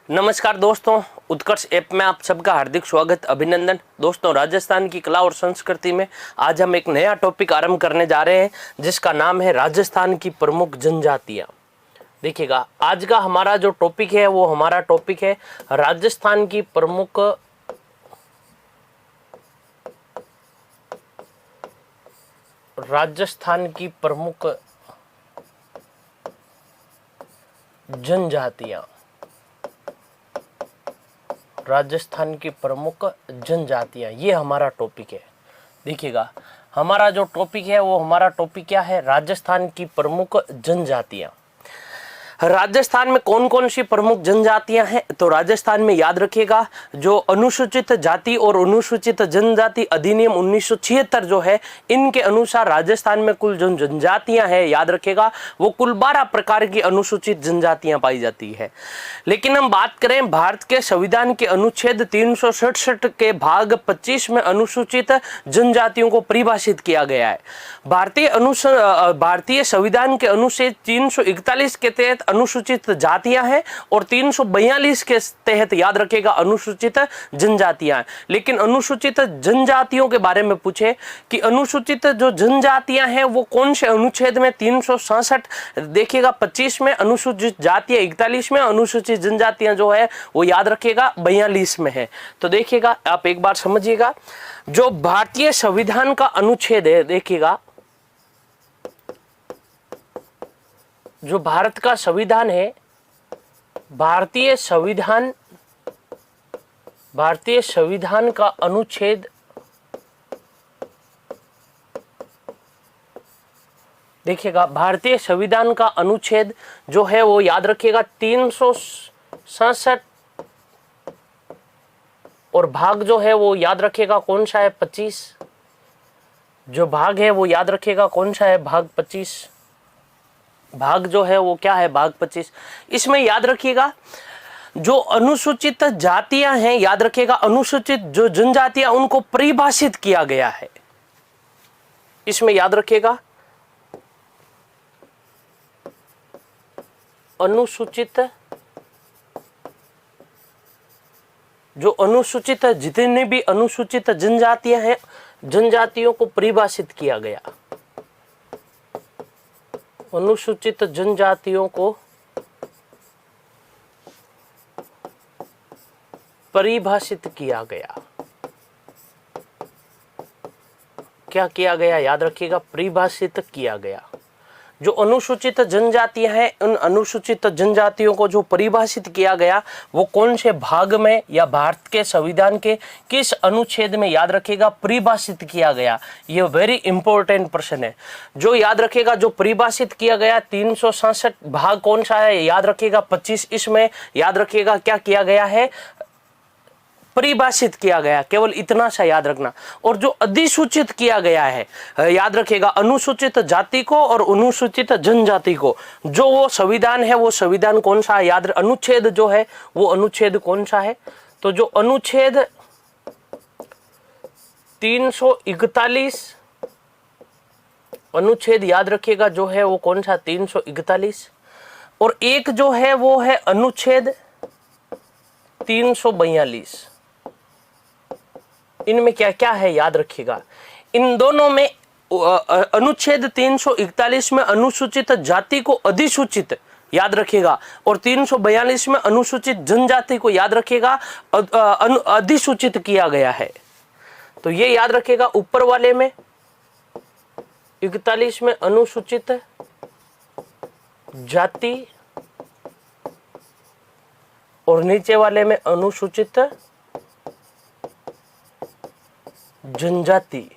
नमस्कार दोस्तों, उत्कर्ष ऐप में आप सबका हार्दिक स्वागत अभिनंदन। दोस्तों, राजस्थान की कला और संस्कृति में आज हम एक नया टॉपिक आरंभ करने जा रहे हैं जिसका नाम है राजस्थान की प्रमुख जनजातियां। देखिएगा, आज का हमारा जो टॉपिक है वो हमारा टॉपिक है राजस्थान की प्रमुख जनजातियां। राजस्थान की प्रमुख जनजातियां, ये हमारा टॉपिक है। देखिएगा, हमारा जो टॉपिक है वो हमारा टॉपिक क्या है? राजस्थान की प्रमुख जनजातियां। राजस्थान में कौन कौन सी प्रमुख जनजातियां हैं? तो राजस्थान में याद रखिएगा, जो अनुसूचित जाति और अनुसूचित जनजाति अधिनियम 1976 जो है, इनके अनुसार राजस्थान में कुल जो जनजातियां हैं, याद रखिएगा, वो कुल 12 प्रकार की अनुसूचित जनजातियां पाई जाती है। लेकिन हम बात करें भारत के संविधान के अनुच्छेद 367 के भाग 25 में अनुसूचित जनजातियों को परिभाषित किया गया है। भारतीय संविधान के अनुच्छेद 341 के तहत अनुसूचित जातियां हैं और 342 के तहत, याद रखेगा, अनुसूचित जनजातियां हैं। लेकिन अनुसूचित जनजातियों के बारे में पूछे कि अनुसूचित जो जनजातियां हैं वो कौन से अनुच्छेद में? 367 देखिएगा 25 में, अनुसूचित जातियां 41 में, अनुसूचित जनजातियां जो है वो याद रखिएगा 42 में है। तो देखिएगा, आप एक बार समझिएगा, जो भारतीय संविधान का अनुच्छेद है, देखिएगा, जो भारत का संविधान है, भारतीय संविधान का अनुच्छेद, देखिएगा, भारतीय संविधान का अनुच्छेद जो है वो याद रखिएगा 367 और भाग जो है वो याद रखिएगा कौन सा है? 25। जो भाग है वो याद रखिएगा कौन सा है? भाग 25। भाग जो है वो क्या है? भाग 25। इसमें याद रखिएगा, जो अनुसूचित जातियां हैं, याद रखिएगा, अनुसूचित जो जनजातियां, उनको परिभाषित किया गया है। इसमें याद रखिएगा, अनुसूचित जितनी भी अनुसूचित जनजातियां हैं, जनजातियों को परिभाषित किया गया। अनुसूचित जनजातियों को परिभाषित किया गया। क्या किया गया? याद रखिएगा, परिभाषित किया गया। जो अनुसूचित जनजातियां हैं, उन अनुसूचित जनजातियों को जो परिभाषित किया गया वो कौन से भाग में या भारत के संविधान के किस अनुच्छेद में, याद रखिएगा, परिभाषित किया गया? ये वेरी इंपॉर्टेंट प्रश्न है। जो याद रखिएगा, जो परिभाषित किया गया 367 भाग कौन सा है? याद रखिएगा 25। इसमें याद रखिएगा क्या किया गया है? परिभाषित किया गया। केवल इतना सा याद रखना। और जो अधिसूचित किया गया है, याद रखिएगा, अनुसूचित जाति को और अनुसूचित जनजाति को, जो वो संविधान है, वो संविधान कौन सा है? याद, अनुच्छेद जो है वो अनुच्छेद कौन सा है? तो जो अनुच्छेद 341 अनुच्छेद, याद रखिएगा, जो है वो कौन सा? 341। और एक जो है वो है अनुच्छेद 342। इनमें क्या क्या है? याद रखिएगा, इन दोनों में अनुच्छेद 341 में अनुसूचित जाति को अधिसूचित, याद रखिएगा, और 342 में अनुसूचित जनजाति को, याद रखिएगा, अधिसूचित किया गया है। तो ये याद रखिएगा, ऊपर वाले में 41 में अनुसूचित जाति और नीचे वाले में अनुसूचित जनजाति।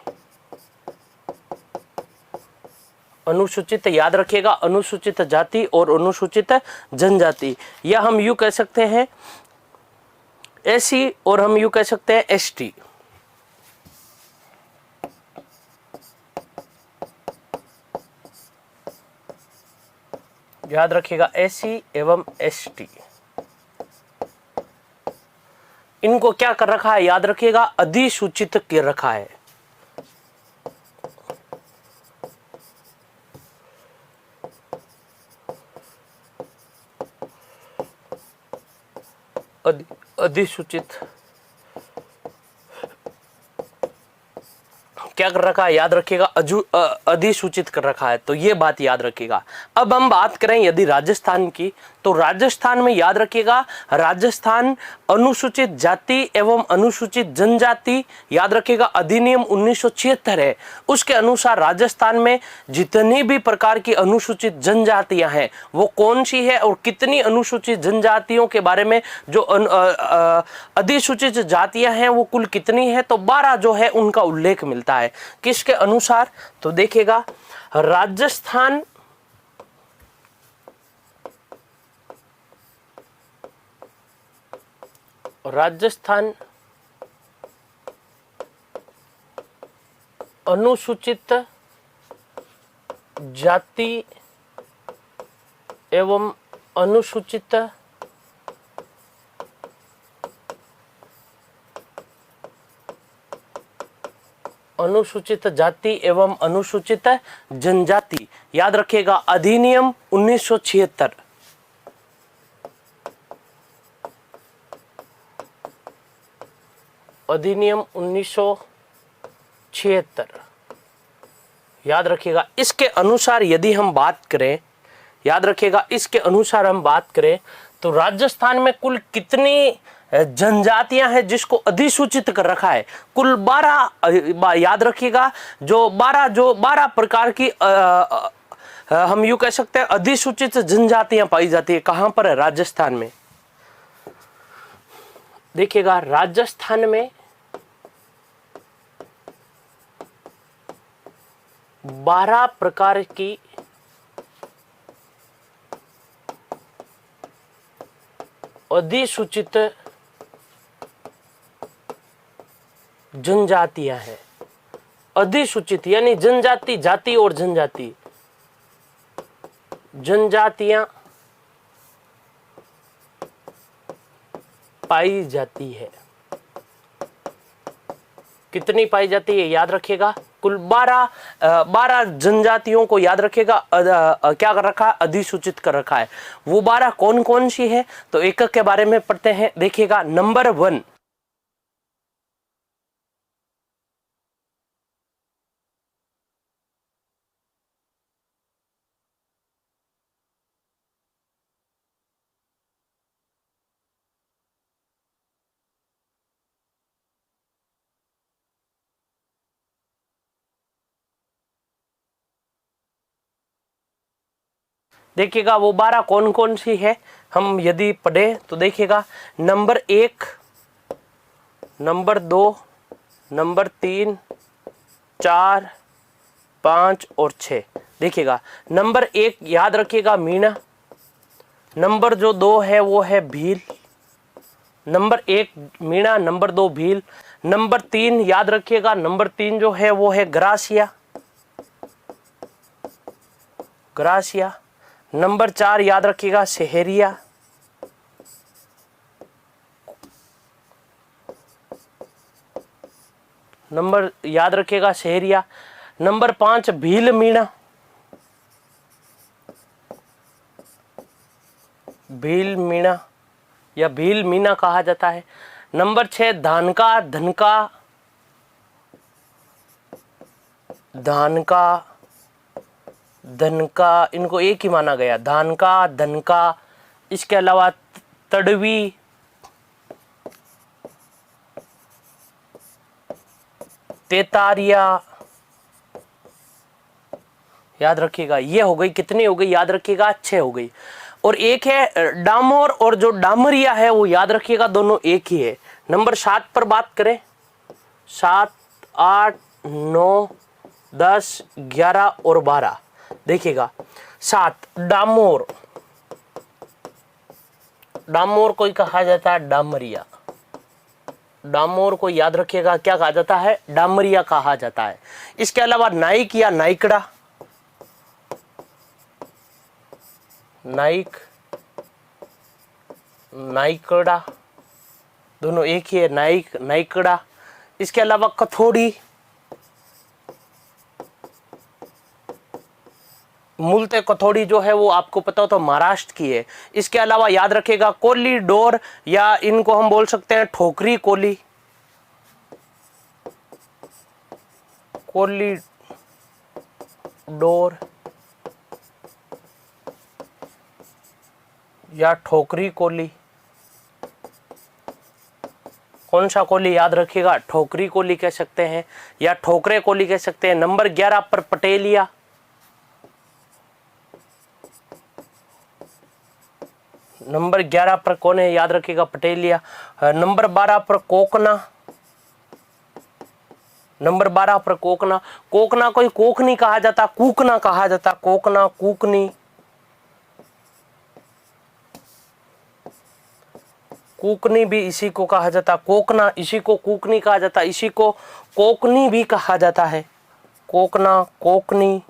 अनुसूचित, याद रखिएगा, अनुसूचित जाति और अनुसूचित जनजाति, या हम यूं कह सकते हैं एससी और हम यूं कह सकते हैं एसटी। याद रखिएगा, एससी एवं एसटी, इनको क्या कर रखा है? याद रखिएगा, अधिसूचित कर रखा है। अधिसूचित क्या कर रखा है, याद रखिएगा, अधिसूचित कर रखा है, तो ये बात याद रखिएगा। अब हम बात करें यदि राजस्थान की, तो राजस्थान में याद रखिएगा, राजस्थान अनुसूचित जाति एवं अनुसूचित जनजाति, याद रखिएगा, अधिनियम 1976 है, उसके अनुसार राजस्थान में जितनी भी प्रकार की अनुसूचित जनजातियां हैं वो कौन सी है और कितनी अनुसूचित जनजातियों के बारे में जो अधिसूचित जातियां हैं वो कुल कितनी है, तो 12 जो है उनका उल्लेख मिलता है। किसके अनुसार, तो देखिएगा, राजस्थान अनुसूचित जाति एवं अनुसूचित जाति एवं अनुसूचित जनजाति, याद रखिएगा, अधिनियम 1976, अधिनियम 1976, याद रखिएगा। इसके अनुसार यदि हम बात करें, याद रखिएगा, इसके अनुसार हम बात करें तो राजस्थान में कुल कितनी जनजातियां हैं जिसको अधिसूचित कर रखा है, कुल 12, याद रखिएगा, जो 12 प्रकार की हम यूं कह सकते हैं अधिसूचित जनजातियां पाई जाती है। कहां पर है, राजस्थान में। देखिएगा, राजस्थान में 12 प्रकार की अधिसूचित जनजातियां हैं। अधिसूचित यानी जनजाति, जाति और जनजाति, जनजातियां पाई जाती है। कितनी पाई जाती है, याद रखिएगा, कुल 12 जनजातियों को, याद रखिएगा, क्या कर रखा है, अधिसूचित कर रखा है। वो 12 कौन कौन सी है, तो एक एक के बारे में पढ़ते हैं। देखिएगा, नंबर 1, देखिएगा वो 12 कौन कौन सी है, हम यदि पढ़े तो देखिएगा, नंबर 1, नंबर 2, नंबर 3, 4, 5 और 6। देखिएगा, नंबर 1 याद रखिएगा, मीणा। नंबर जो 2 है वो है Bhil. Number 1 Meena, number 2 Bhil. Number 3 याद रखिएगा, नंबर 3 जो है वो है ग्रासिया, ग्रासिया। नंबर 4 याद रखिएगा, शहरिया। नंबर याद रखिएगा, शहरिया। नंबर 5 भील मीणा, भील मीणा या भील मीणा कहा जाता है। नंबर 6 धानका, धनका, धानका, धनका, इनको एक ही माना गया, धानका, धनका। इसके अलावा तड़वी, तेतारिया, याद रखिएगा। ये हो गई, कितनी हो गई, याद रखिएगा, 6 हो गई। और एक है डामोर, और जो डामरिया है वो याद रखिएगा, दोनों एक ही है। नंबर 7 पर बात करें, 7, 8, 9, 10, 11 और 12। देखिएगा, 7 डामोर, डामोर को कहा जाता है डामरिया। डामोर को याद रखिएगा, क्या कहा जाता है, डामरिया कहा जाता है। इसके अलावा नाइक या नाइकड़ा, नाइक, नाइकड़ा, दोनों एक ही है, नाइक, नाइकड़ा। इसके अलावा कथोड़ी, मूलतः कथौड़ी जो है वो आपको पता हो तो महाराष्ट्र की है। इसके अलावा याद रखिएगा कोलीडोर, या इनको हम बोल सकते हैं ठोकरी कोली, कोलीडोर या ठोकरी कोली। कौन सा कोली याद रखिएगा, ठोकरी कोली कह सकते हैं या ठोकरे कोली कह सकते हैं। नंबर 11 पर पटेलिया, नंबर 11 पर कौन है याद रखिएगा, पटेलिया। नंबर 12 पर कोकना, नंबर 12 पर कोकना। कोकना कोई कोकनी कहा जाता, कूकना कहा जाता, कोकना कूकनी, कूकनी भी इसी को कहा जाता, कोकना इसी को कूकनी कहा जाता, इसी को कोकनी भी कहा जाता है, कोकना कोकनी।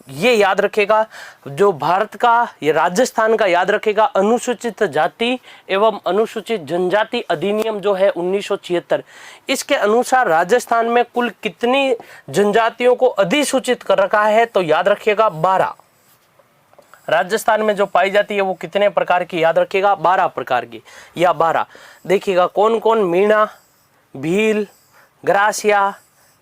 ये याद रखेगा। जो भारत का, ये राजस्थान का याद रखेगा, अनुसूचित जाति एवं अनुसूचित जनजाति अधिनियम जो है 1976, इसके अनुसार राजस्थान में कुल कितनी जनजातियों को अधिसूचित कर रखा है, तो याद रखिएगा 12। राजस्थान में जो पाई जाती है वो कितने प्रकार की याद रखिएगा, 12 प्रकार की या 12। देखिएगा कौन कौन, मीणा, भील, ग्रासिया,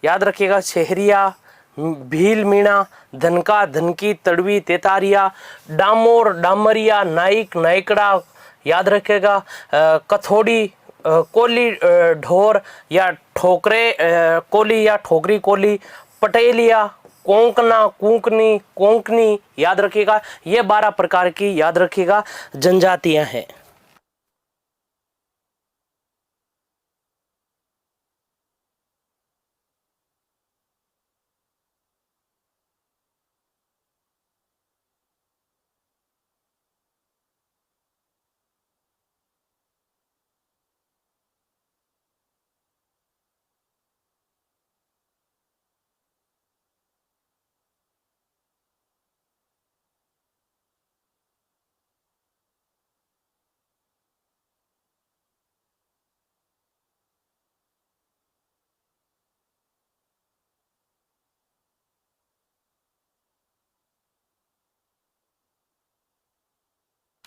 याद रखिएगा शहरिया, भील मीणा, धनका धनकी, तड़वी तेतारिया, डामोर डामरिया, नाइक नाइकड़ा, याद रखेगा कथौड़ी, कोली ढोर या ठोकरे कोली या ठोकरी कोली, पटेलिया, कोंकणा कोंकणी कोंकणी, याद रखिएगा। ये 12 प्रकार की याद रखिएगा जनजातियां हैं।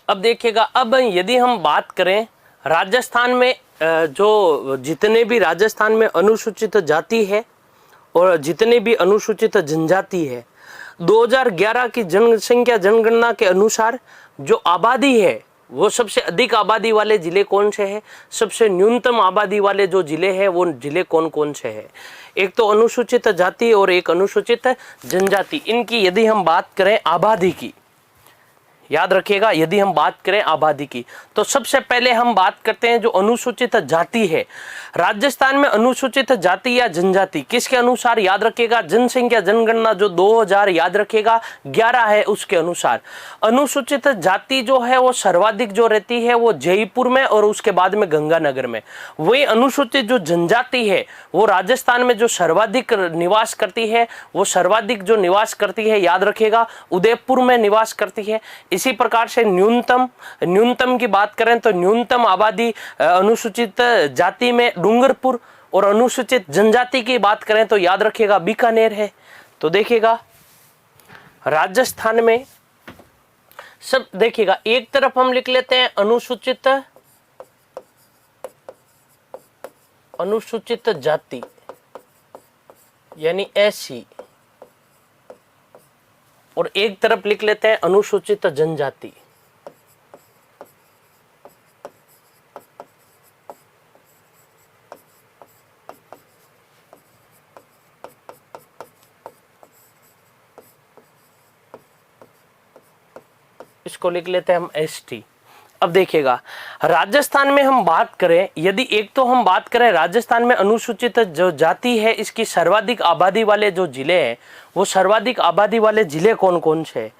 अब देखिएगा, अब यदि हम बात करें राजस्थान में, जो जितने भी राजस्थान में अनुसूचित जाति है और जितने भी अनुसूचित जनजाति है, 2011 की जनसंख्या जनगणना के अनुसार जो आबादी है वो सबसे अधिक आबादी वाले जिले कौन से हैं, सबसे न्यूनतम आबादी वाले जो जिले हैं वो जिले कौन कौन से हैं। एक तो अनुसूचित जाति और एक अनुसूचित जनजाति, इनकी यदि हम बात करें आबादी की, याद रखिएगा, यदि हम बात करें आबादी की, तो सबसे पहले हम बात करते हैं जो अनुसूचित जाति है। राजस्थान में अनुसूचित जाति या जनजाति किसके अनुसार, याद रखिएगा जनसंख्या जनगणना जो 2000 याद रखिएगा 11 है उसके अनुसार। अनुसूचित जाति जो है वो सर्वाधिक जो रहती है वो जयपुर में और उसके बाद में गंगानगर में। वही अनुसूचित जो जनजाति है वो राजस्थान में जो सर्वाधिक निवास करती है, वो सर्वाधिक जो निवास करती है याद रखिएगा उदयपुर में निवास करती है। इसी प्रकार से न्यूनतम की बात करें तो न्यूनतम आबादी अनुसूचित जाति में डूंगरपुर, और अनुसूचित जनजाति की बात करें तो याद रखिएगा बीकानेर है। तो देखिएगा राजस्थान में सब, देखिएगा एक तरफ हम लिख लेते हैं अनुसूचित जाति यानी एससी, और एक तरफ लिख लेते हैं अनुसूचित जनजाति। इसको लिख लेते हैं हम एसटी। अब देखिएगा राजस्थान में हम बात करें, यदि एक तो हम बात करें राजस्थान में अनुसूचित जो जाति है इसकी सर्वाधिक आबादी वाले जो जिले हैं वो सर्वाधिक आबादी वाले जिले कौन कौन से हैं।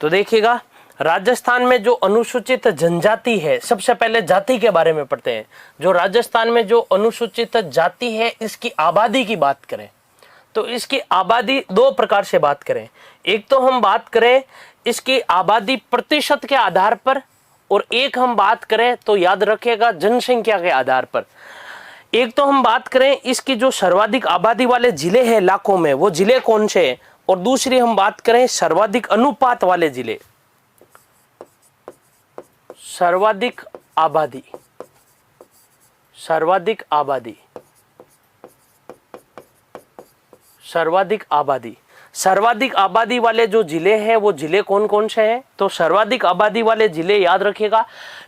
तो देखिएगा राजस्थान में जो अनुसूचित जनजाति है, सबसे पहले जाति के बारे में पढ़ते हैं। जो राजस्थान में जो अनुसूचित जाति है, इसकी आबादी की बात करें तो इसकी आबादी दो प्रकार से बात करें। एक तो हम बात करें इसकी आबादी प्रतिशत के आधार पर, और एक हम बात करें तो याद रखिएगा जनसंख्या के आधार पर। एक तो हम बात करें इसकी जो सर्वाधिक आबादी वाले जिले हैं लाखों में, वो जिले कौन से हैं, और दूसरी हम बात करें सर्वाधिक अनुपात वाले जिले। सर्वाधिक आबादी, सर्वाधिक आबादी, सर्वाधिक आबादी, सर्वाधिक आबादी वाले जो जिले हैं वो जिले कौन कौन से हैं? तो सर्वाधिक आबादी वाले जिले याद रखिएगा,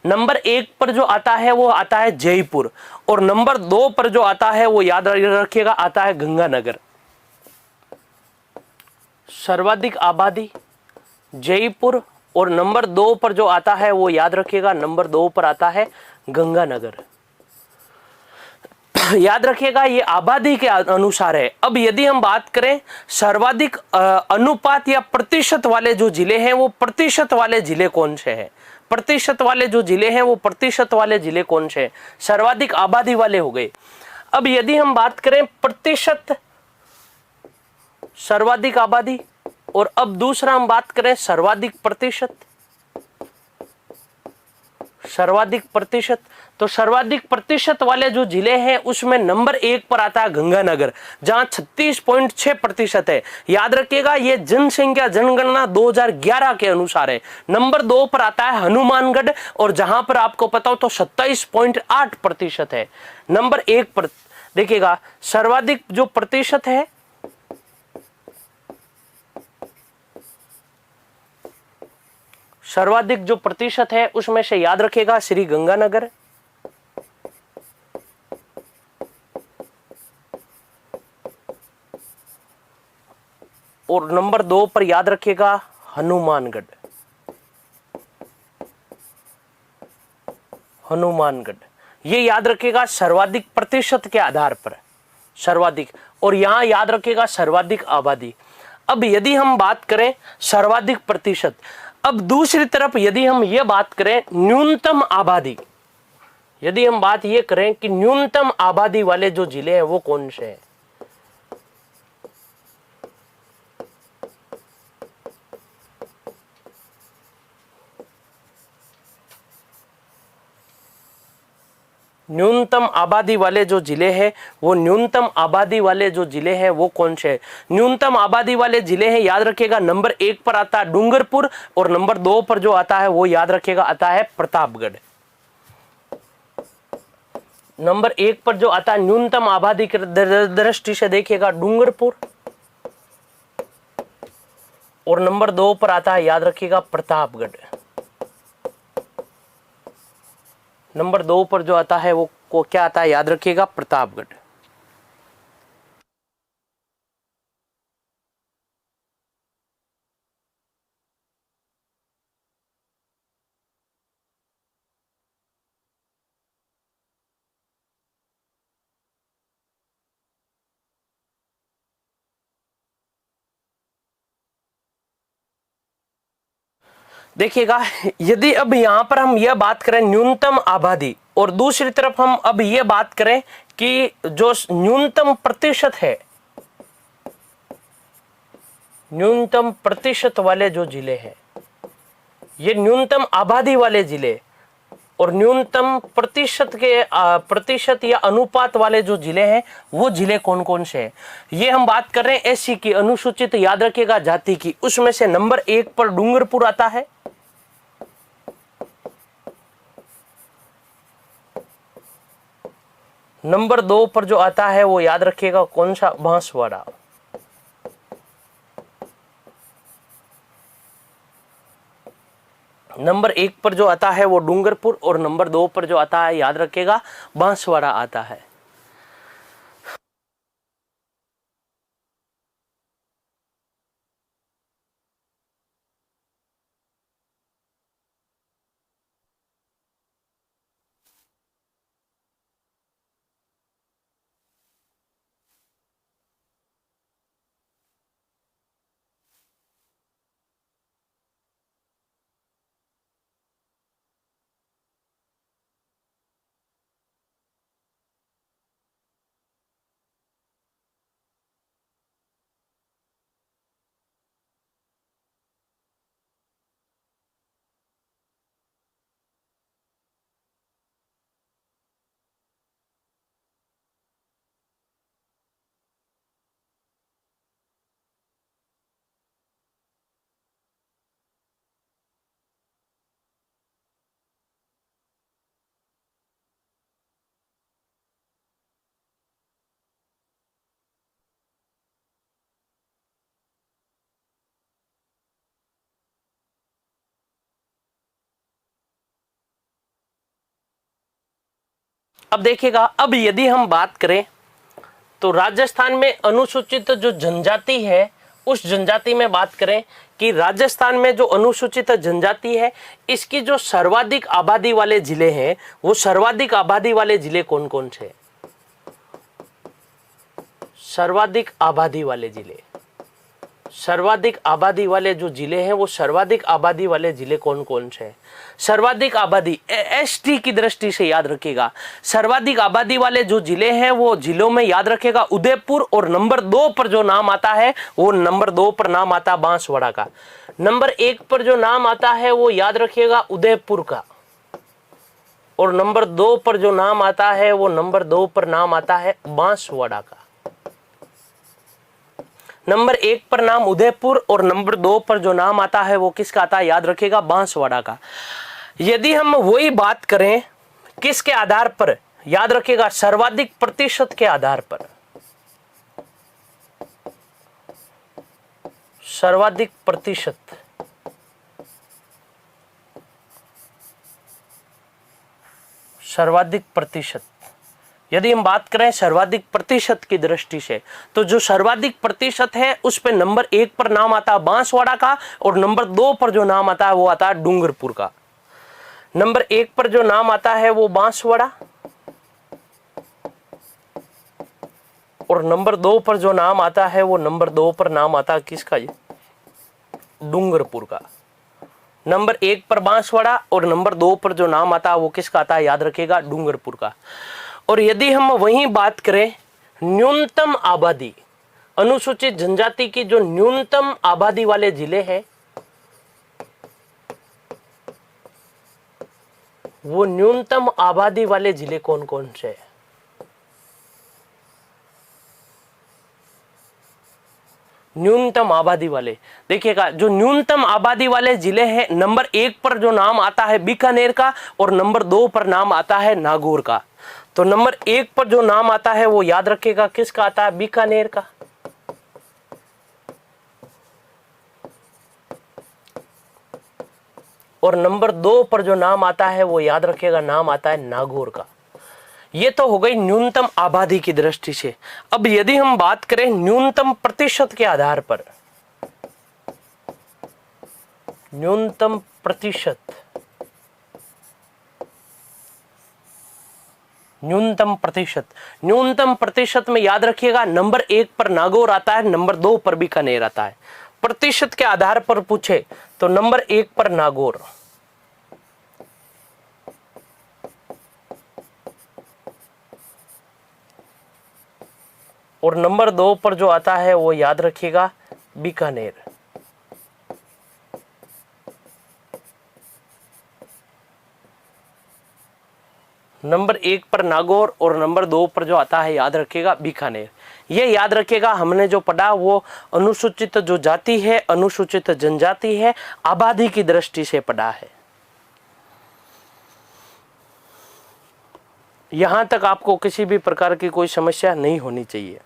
नंबर 1 पर जो आता है वो आता है जयपुर, और नंबर 2 पर जो आता है वो याद रखिएगा आता है गंगानगर। सर्वाधिक आबादी जयपुर, और नंबर 2 पर जो आता है वो याद रखिएगा नंबर 2 पर आता है गंगानगर। याद रखिएगा ये आबादी के अनुसार है। अब यदि हम बात करें सर्वाधिक अनुपात या प्रतिशत वाले जो जिले हैं, वो प्रतिशत वाले जिले कौन से हैं? प्रतिशत वाले जो जिले हैं वो प्रतिशत वाले जिले कौन से हैं? सर्वाधिक आबादी वाले हो गए। अब यदि हम बात करें प्रतिशत सर्वाधिक आबादी, और अब दूसरा हम बात करें सर्वाधिक प्रतिशत, सर्वाधिक प्रतिशत, तो सर्वाधिक प्रतिशत वाले जो जिले हैं उसमें नंबर 1 पर आता है गंगानगर, जहां 36.6% है। याद रखिएगा ये जनसंख्या जनगणना 2011 के अनुसार है। नंबर 2 पर आता है हनुमानगढ़, और जहां पर आपको पता हो तो 27.8% है। नंबर 1 पर देखिएगा सर्वाधिक जो प्रतिशत है, सर्वाधिक जो प्रतिशत है उसमें से याद रखिएगा श्री गंगानगर, और नंबर 2 पर याद रखिएगा हनुमानगढ़। हनुमानगढ़ ये याद रखिएगा सर्वाधिक प्रतिशत के आधार पर, सर्वाधिक, और यहां याद रखिएगा सर्वाधिक आबादी। अब यदि हम बात करें सर्वाधिक प्रतिशत, अब दूसरी तरफ यदि हम ये बात करें न्यूनतम आबादी, यदि हम बात ये करें कि न्यूनतम आबादी वाले जो जिले हैं वो कौन से हैं? न्यूनतम आबादी वाले जो जिले हैं वो न्यूनतम आबादी वाले जो जिले हैं वो कौन से हैं? न्यूनतम आबादी वाले जिले हैं, याद रखिएगा नंबर 1 पर आता है डूंगरपुर, और नंबर 2 पर जो आता है वो याद रखिएगा आता है प्रतापगढ़। नंबर 1 पर जो आता है न्यूनतम आबादी की दृष्टि से देखिएगा डूंगरपुर, और नंबर 2 पर आता है याद रखिएगा प्रतापगढ़। नंबर 2 पर जो आता है वो को क्या आता है याद रखिएगा प्रतापगढ़। देखिएगा यदि अब यहां पर हम यह बात करें न्यूनतम आबादी, और दूसरी तरफ हम अब यह बात करें कि जो न्यूनतम प्रतिशत है, न्यूनतम प्रतिशत वाले जो जिले हैं, ये न्यूनतम आबादी वाले जिले और न्यूनतम प्रतिशत या अनुपात वाले जो जिले हैं वो जिले कौन कौन से हैं? ये हम बात कर रहे हैं एससी की, अनुसूचित याद रखिएगा जाति की। उसमें से नंबर 1 पर डूंगरपुर आता है, नंबर 2 पर जो आता है वो याद रखिएगा कौन सा? बांसवाड़ा। नंबर 1 पर जो आता है वो डूंगरपुर, और नंबर 2 पर जो आता है याद रखिएगा बांसवाड़ा आता है। अब देखिएगा, अब यदि हम बात करें तो राजस्थान में अनुसूचित जो जनजाति है, उस जनजाति में बात करें कि राजस्थान में जो अनुसूचित जनजाति है, इसकी जो सर्वाधिक आबादी वाले जिले हैं, वो सर्वाधिक आबादी वाले जिले कौन कौन से? सर्वाधिक आबादी वाले जिले, सर्वाधिक आबादी वाले जो जिले हैं, वो सर्वाधिक आबादी वाले जिले कौन कौन से हैं? सर्वाधिक आबादी एसटी की दृष्टि से याद रखिएगा, सर्वाधिक आबादी वाले जो जिले हैं वो जिलों में याद रखेगा उदयपुर, और नंबर 2 पर जो नाम आता है वो नंबर 2 पर नाम आता है बांसवाड़ा का। नंबर 1 पर जो नाम आता है वो याद रखिएगा उदयपुर का, और नंबर 2 पर जो नाम आता है वो नंबर 2 पर नाम आता है बांसवाड़ा का। नंबर 1 पर नाम उदयपुर और नंबर 2 पर जो नाम आता है वो किसका आता है? याद रखिएगा बांसवाड़ा का। यदि हम वही बात करें किसके आधार पर? याद रखिएगा सर्वाधिक प्रतिशत के आधार पर, सर्वाधिक प्रतिशत, सर्वाधिक प्रतिशत। यदि हम बात करें सर्वाधिक प्रतिशत की दृष्टि से, तो जो सर्वाधिक प्रतिशत है उस पे नंबर 1 पर नाम आता है बांसवाड़ा का, और नंबर 2 पर जो नाम आता है वो आता है डूंगरपुर का। नंबर 1 पर जो नाम आता है वो बांसवाड़ा, और नंबर 2 पर जो नाम आता है वो नंबर 2 पर नाम आता है किसका? डूंगरपुर का। नंबर 1 पर बांसवाड़ा और नंबर 2 पर जो नाम आता है वो किसका आता है? याद रखिएगा डूंगरपुर का। और यदि हम वहीं बात करें न्यूनतम आबादी, अनुसूचित जनजाति की जो न्यूनतम आबादी वाले जिले हैं, वो न्यूनतम आबादी वाले जिले कौन कौन से हैं? न्यूनतम आबादी वाले, देखिएगा जो न्यूनतम आबादी वाले जिले हैं, नंबर 1 पर जो नाम आता है बीकानेर का, और नंबर 2 पर नाम आता है नागौर का। तो नंबर 1 पर जो नाम आता है वो याद रखिएगा किसका आता है? बीकानेर का। और नंबर 2 पर जो नाम आता है वो याद रखिएगा नाम आता है नागौर का। ये तो हो गई न्यूनतम आबादी की दृष्टि से। अब यदि हम बात करें न्यूनतम प्रतिशत के आधार पर, न्यूनतम प्रतिशत, न्यूनतम प्रतिशत, न्यूनतम प्रतिशत में याद रखिएगा नंबर 1 पर नागौर आता है, नंबर 2 पर बीकानेर आता है। प्रतिशत के आधार पर पूछे तो नंबर 1 पर नागौर, और नंबर 2 पर जो आता है वो याद रखिएगा बीकानेर। नंबर 1 पर नागौर और नंबर 2 पर जो आता है याद रखिएगा बीकानेर। ये याद रखिएगा हमने जो पढ़ा वो अनुसूचित जो जाति है, अनुसूचित जनजाति है, आबादी की दृष्टि से पढ़ा है। यहां तक आपको किसी भी प्रकार की कोई समस्या नहीं होनी चाहिए।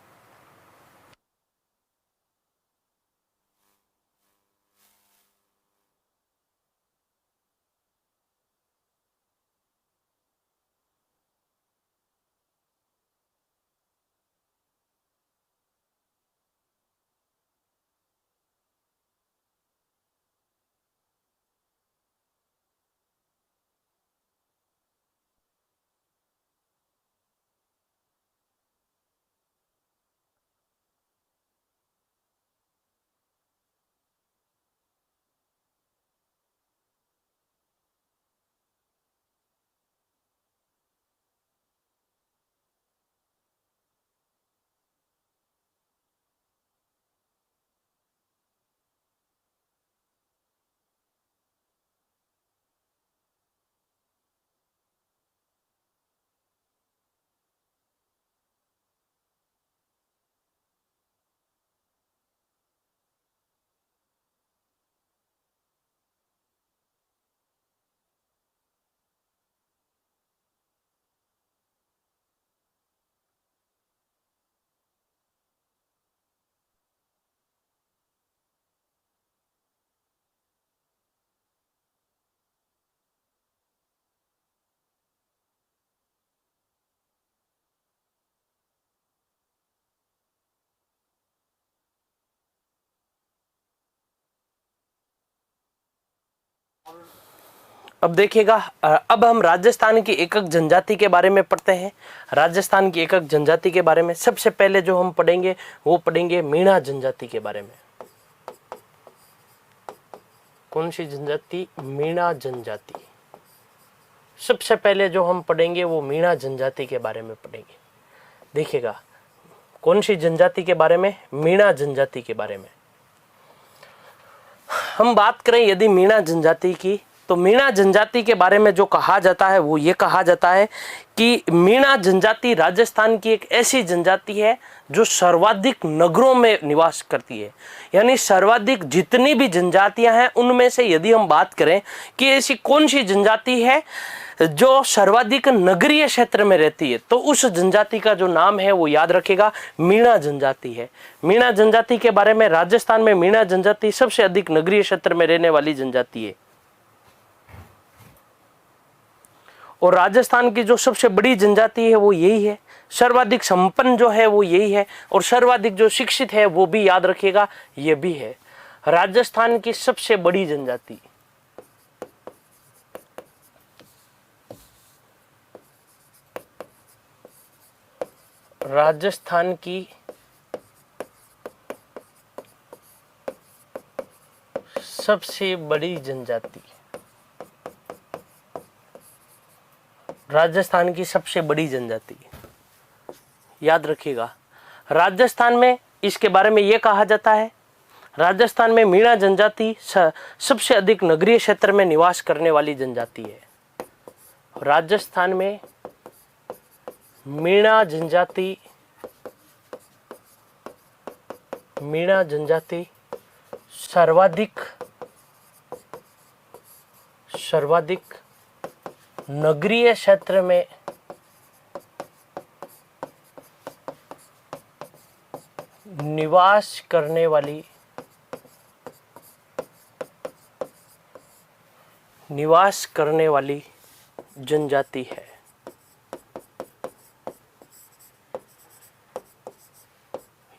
अब देखिएगा, अब हम राजस्थान की एकक जनजाति के बारे में पढ़ते हैं। राजस्थान की एकक जनजाति के बारे में सबसे पहले जो हम पढ़ेंगे वो पढ़ेंगे मीणा जनजाति के बारे में। कौन सी जनजाति? मीणा जनजाति। सबसे पहले जो हम पढ़ेंगे वो मीणा जनजाति के बारे में पढ़ेंगे। देखिएगा, कौन सी जनजाति के बारे में? मीणा जनजाति के बारे में हम बात करें यदि मीणा जनजाति की, तो मीणा जनजाति के बारे में जो कहा जाता है वो ये कहा जाता है कि मीणा जनजाति राजस्थान की एक ऐसी जनजाति है जो सर्वाधिक नगरों में निवास करती है। यानी सर्वाधिक जितनी भी जनजातियां हैं उनमें से यदि हम बात करें कि ऐसी कौन सी जनजाति है जो सर्वाधिक नगरीय क्षेत्र में रहती है, तो उस जनजाति का जो नाम है वो याद रखेगा, मीणा जनजाति है। मीणा जनजाति के बारे में, राजस्थान में मीणा जनजाति सबसे अधिक नगरीय क्षेत्र में रहने वाली जनजाति है। और राजस्थान की जो सबसे बड़ी जनजाति है वो यही है। सर्वाधिक संपन्न जो है वो यही है, और सर्वाधिक जो शिक्षित है वो भी याद रखिएगा ये भी है। राजस्थान की सबसे बड़ी जनजाति, राजस्थान की सबसे बड़ी जनजाति, राजस्थान की सबसे बड़ी जनजाति याद रखिएगा। राजस्थान में इसके बारे में यह कहा जाता है, राजस्थान में मीणा जनजाति सबसे अधिक नगरीय क्षेत्र में निवास करने वाली जनजाति है। राजस्थान में मीणा जनजाति सर्वाधिक नगरीय क्षेत्र में निवास करने वाली जनजाति है।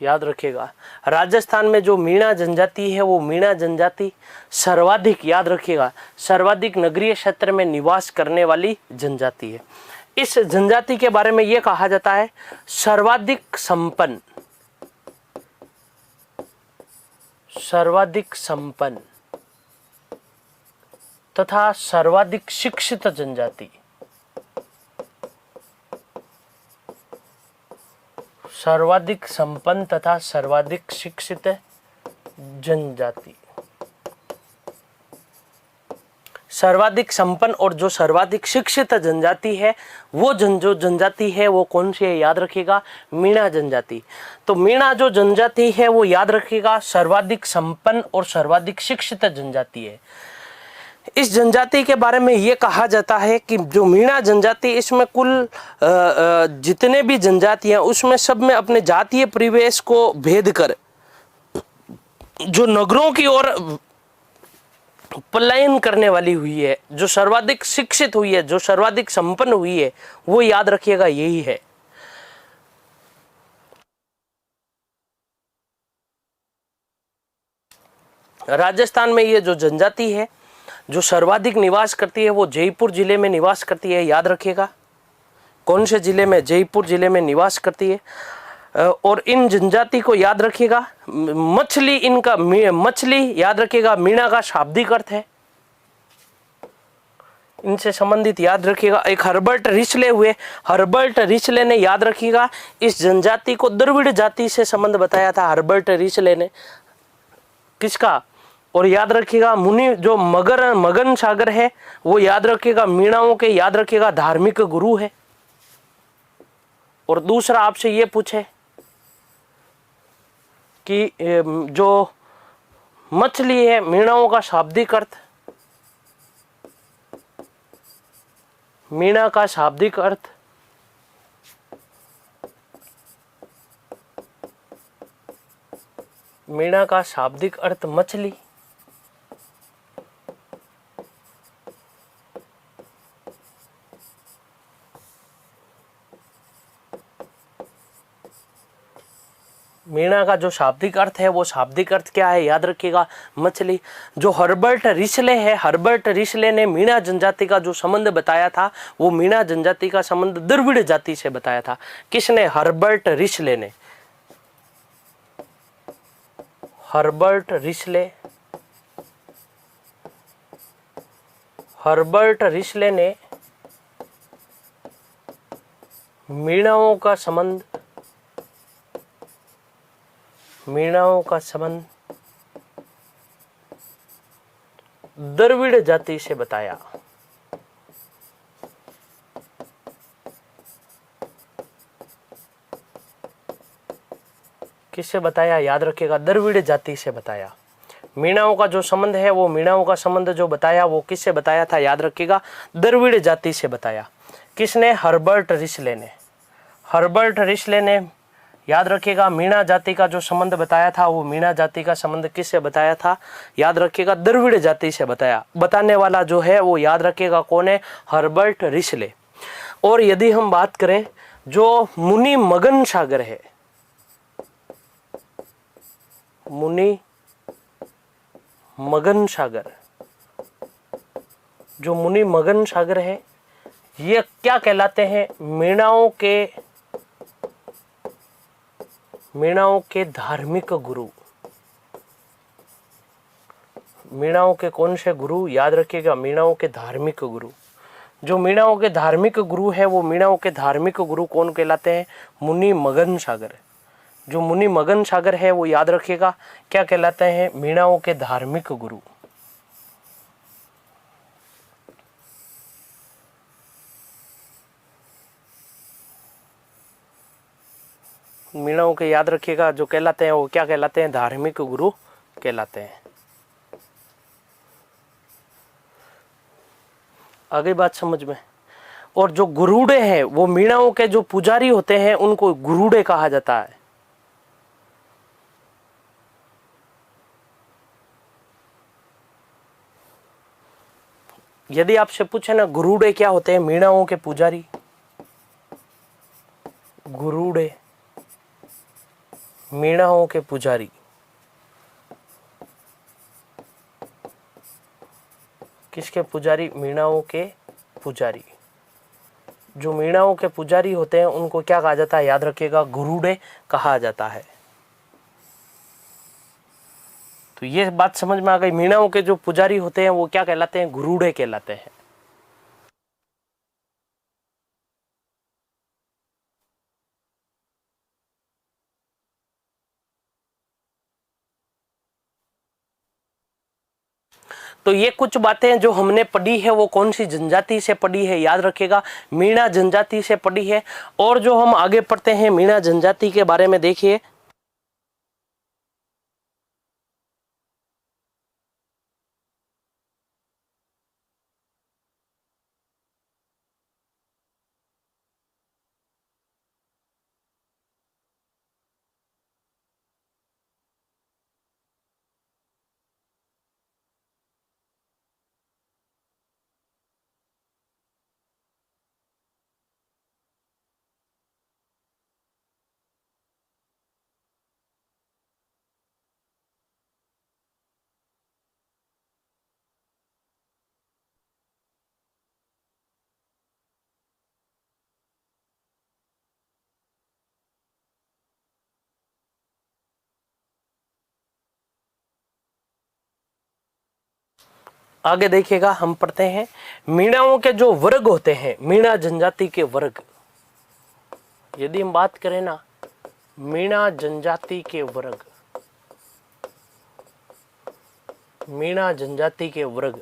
याद रखिएगा, राजस्थान में जो मीणा जनजाति है वो मीणा जनजाति सर्वाधिक, याद रखिएगा, सर्वाधिक नगरीय क्षेत्र में निवास करने वाली जनजाति है। इस जनजाति के बारे में यह कहा जाता है सर्वाधिक संपन्न तथा सर्वाधिक शिक्षित जनजाति। सर्वाधिक संपन्न तथा सर्वाधिक शिक्षित जनजाति। सर्वाधिक संपन्न और जो सर्वाधिक शिक्षित जनजाति है वो जो जनजाति है वो कौन सी है? याद रखिएगा, मीणा जनजाति। तो मीणा जो जनजाति है वो याद रखिएगा सर्वाधिक संपन्न और सर्वाधिक शिक्षित जनजाति है। इस जनजाति के बारे में ये कहा जाता है कि जो मीणा जनजाति, इसमें कुल जितने भी जनजातियां उसमें सब में अपने जातीय परिवेश को भेद कर जो नगरों की ओर पलायन करने वाली हुई है, जो सर्वाधिक शिक्षित हुई है, जो सर्वाधिक संपन्न हुई है, वो याद रखिएगा यही है। राजस्थान में ये जो जनजाति है जो सर्वाधिक निवास करती है वो जयपुर जिले में निवास करती है। याद रखिएगा, कौन से जिले में? जयपुर जिले में निवास करती है। और इन जनजाति को याद रखिएगा, मछली याद रखिएगा मीणा का शाब्दिक अर्थ है। इनसे संबंधित याद रखिएगा, एक हर्बर्ट रिचले ने याद रखिएगा इस जनजाति को द्रविड़ जाति से संबंध बताया था। हर्बर्ट रिचले ने किसका? और याद रखिएगा मुनि जो मगन सागर है वो याद रखिएगा मीणाओं के, याद रखिएगा धार्मिक गुरु है। और दूसरा आपसे ये पूछे कि जो मछली है मीणाओं का शाब्दिक अर्थ, मीणा का शाब्दिक अर्थ मछली। मीणा मीणा का जो शाब्दिक अर्थ है वो शाब्दिक अर्थ क्या है, याद रखिएगा, मछली। जो हर्बर्ट रिशले है, हर्बर्ट रिशले ने मीणा जनजाति का जो संबंध बताया था वो मीणा जनजाति का संबंध द्रविड़ जाति से बताया था। किसने? हर्बर्ट रिशले ने। हर्बर्ट रिशले, हर्बर्ट रिशले ने मीणाओं का संबंध, मीणाओं का संबंध द्रविड़ जाति से बताया। किससे बताया? याद रखिएगा, द्रविड़ जाति से बताया। मीणाओं का जो संबंध है वो मीणाओं का संबंध जो बताया वो किससे बताया था? याद रखिएगा, द्रविड़ जाति से बताया। किसने? हर्बर्ट रिशले ने। हर्बर्ट रिशले ने, याद रखिएगा, मीणा जाति का जो संबंध बताया था वो मीणा जाति का संबंध किससे बताया था? याद रखिएगा, द्रविड़ जाति से बताया। बताने वाला जो है वो याद रखिएगा कौन है? हर्बर्ट रिशले। और यदि हम बात करें जो मुनि मगन सागर है, मुनि मगन सागर, जो मुनि मगन सागर है ये क्या कहलाते हैं? मीणाओं के धार्मिक गुरु। मीणाओं के कौन से गुरु? याद रखिएगा, मीणाओं के धार्मिक गुरु। जो मीणाओं के धार्मिक गुरु है वो मीणाओं के धार्मिक गुरु कौन कहलाते हैं? मुनि मगन सागर। जो मुनि मगन सागर है वो याद रखिएगा क्या कहलाते हैं? मीणाओं के धार्मिक गुरु। मीणाओं के याद रखिएगा जो कहलाते हैं वो क्या कहलाते हैं? धार्मिक गुरु कहलाते हैं। आगे बात समझ में। और जो गुरुड़े हैं वो मीणाओं के जो पुजारी होते हैं उनको गुरुड़े कहा जाता है। यदि आपसे पूछे ना गुरुड़े क्या होते हैं? मीणाओं के पुजारी, गुरुड़े मीणाओं के पुजारी। किसके पुजारी? मीणाओं के पुजारी। जो मीणाओं के पुजारी होते हैं उनको क्या कहा जाता है? याद रखिएगा, गुरुड़े कहा जाता है। तो ये बात समझ में आ गई। मीणाओं के जो पुजारी होते हैं वो क्या कहलाते हैं? गुरुड़े कहलाते हैं। तो ये कुछ बातें जो हमने पढ़ी है वो कौन सी जनजाति से पढ़ी है? याद रखिएगा, मीणा जनजाति से पढ़ी है। और जो हम आगे पढ़ते हैं मीणा जनजाति के बारे में, देखिए आगे देखिएगा, हम पढ़ते हैं मीणाओं के जो वर्ग होते हैं, मीणा जनजाति के वर्ग। यदि हम बात करें ना मीणा जनजाति के वर्ग, मीणा जनजाति के वर्ग,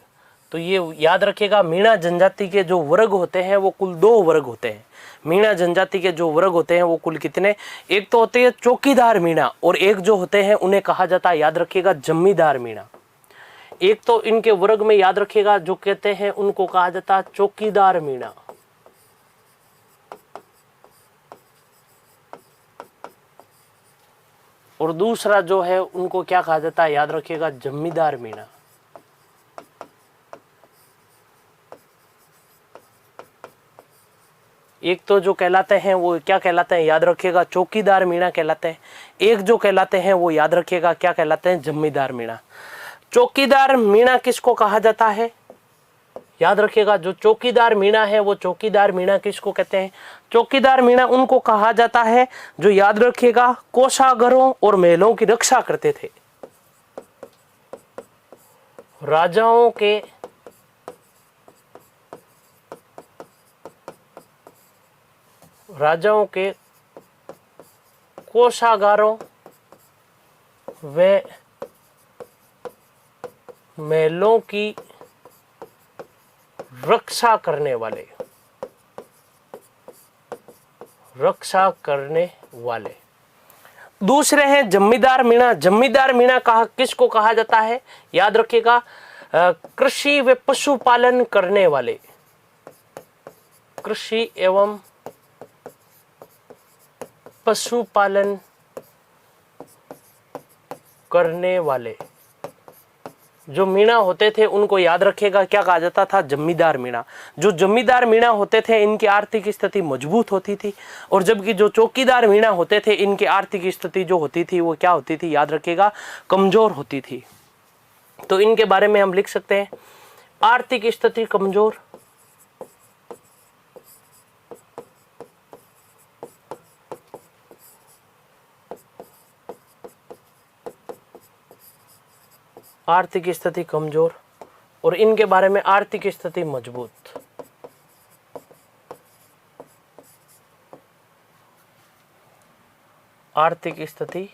तो ये याद रखिएगा, मीणा जनजाति के जो वर्ग होते हैं वो कुल 2 वर्ग होते हैं। मीणा जनजाति के जो वर्ग होते हैं वो कुल कितने? एक तो होते हैं चौकीदार मीणा और एक जो होते हैं उन्हें कहा जाता है, याद रखिएगा, जमींदार मीणा। एक तो इनके वर्ग में याद रखिएगा जो कहते हैं उनको कहा जाता है चौकीदार मीणा, और दूसरा जो है उनको क्या कहा जाता है? याद रखिएगा, जमींदार मीणा। एक तो जो कहलाते हैं वो क्या कहलाते हैं, याद रखिएगा, चौकीदार मीणा कहलाते हैं। एक जो कहलाते हैं वो याद रखिएगा क्या कहलाते हैं, जमींदार मीणा। चौकीदार मीणा किसको कहा जाता है, याद रखिएगा, जो चौकीदार मीणा है वो चौकीदार मीणा किसको कहते हैं, चौकीदार मीणा उनको कहा जाता है जो, याद रखिएगा, कोषागारों और महलों की रक्षा करते थे। राजाओं के कोषागारों व महलों की रक्षा करने वाले। दूसरे हैं जमींदार मीणा। जमींदार मीणा किसको कहा जाता है, याद रखिएगा, कृषि व पशुपालन करने वाले, कृषि एवं पशुपालन करने वाले जो मीणा होते थे उनको याद रखिएगा क्या कहा जाता था, जमींदार मीणा। जो जमींदार मीणा होते थे इनकी आर्थिक स्थिति मजबूत होती थी, और जबकि जो चौकीदार मीणा होते थे इनकी आर्थिक स्थिति जो होती थी वो क्या होती थी, याद रखिएगा, कमजोर होती थी। तो इनके बारे में हम लिख सकते हैं, आर्थिक स्थिति कमजोर, आर्थिक स्थिति कमजोर, और इनके बारे में आर्थिक स्थिति मजबूत। आर्थिक स्थिति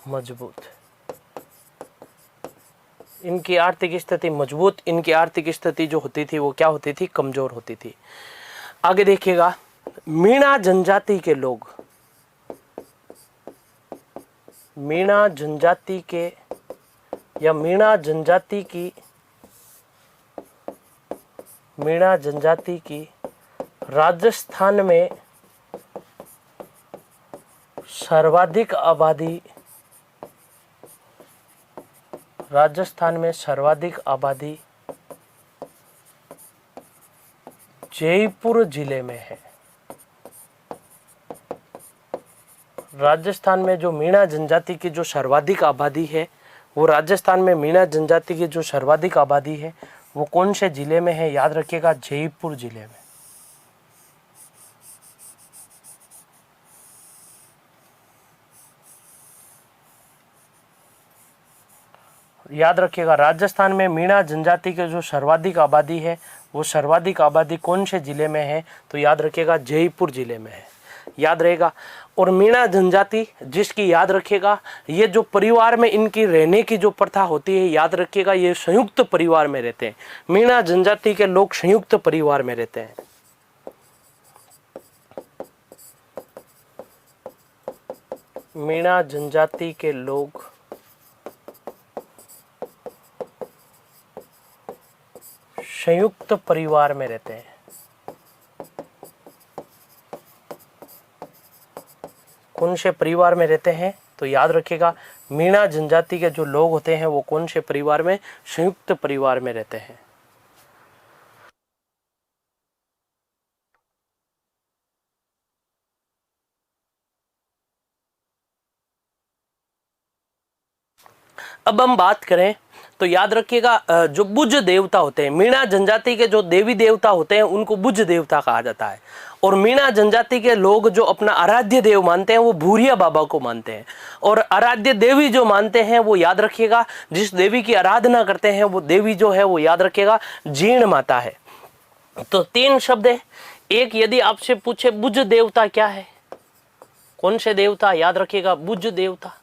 मजबूत, इनकी आर्थिक स्थिति मजबूत, इनकी आर्थिक स्थिति जो होती थी वो क्या होती थी, कमजोर होती थी। आगे देखिएगा, मीणा जनजाति के लोग, मीणा जनजाति के या मीणा जनजाति की राजस्थान में सर्वाधिक आबादी, जयपुर जिले में है। राजस्थान में जो मीणा जनजाति की जो सर्वाधिक आबादी है, वो राजस्थान में मीणा जनजाति की जो सर्वाधिक आबादी है वो कौन से जिले में है, याद रखिएगा, जयपुर जिले में। याद रखिएगा, राजस्थान में मीणा जनजाति की जो सर्वाधिक आबादी है वो सर्वाधिक आबादी कौन से जिले में है, तो याद रखिएगा, जयपुर जिले में है, याद रहेगा। और मीणा जनजाति जिसकी, याद रखिएगा, ये जो परिवार में इनकी रहने की जो प्रथा होती है, याद रखिएगा, ये संयुक्त परिवार में रहते हैं। मीणा जनजाति के लोग संयुक्त परिवार में रहते हैं। मीणा जनजाति के लोग संयुक्त परिवार में रहते हैं। कौन से परिवार में रहते हैं, तो याद रखिएगा, मीणा जनजाति के जो लोग होते हैं वो कौन से परिवार में, संयुक्त परिवार में रहते हैं। अब हम बात करें तो याद रखिएगा, जो बुज देवता होते हैं, मीणा जनजाति के जो देवी देवता होते हैं उनको बुज देवता कहा जाता है। और मीणा जनजाति के लोग जो अपना आराध्य देव मानते हैं वो भूरिया बाबा को मानते हैं। और आराध्य देवी जो मानते हैं वो, याद रखिएगा, जिस देवी की आराधना करते हैं वो देवी जो है वो, याद रखिएगा, जीर्ण माता है। तो तीन शब्द है। एक, यदि आपसे पूछे बुज देवता क्या है, कौन से देवता, याद रखिएगा, बुज देवता।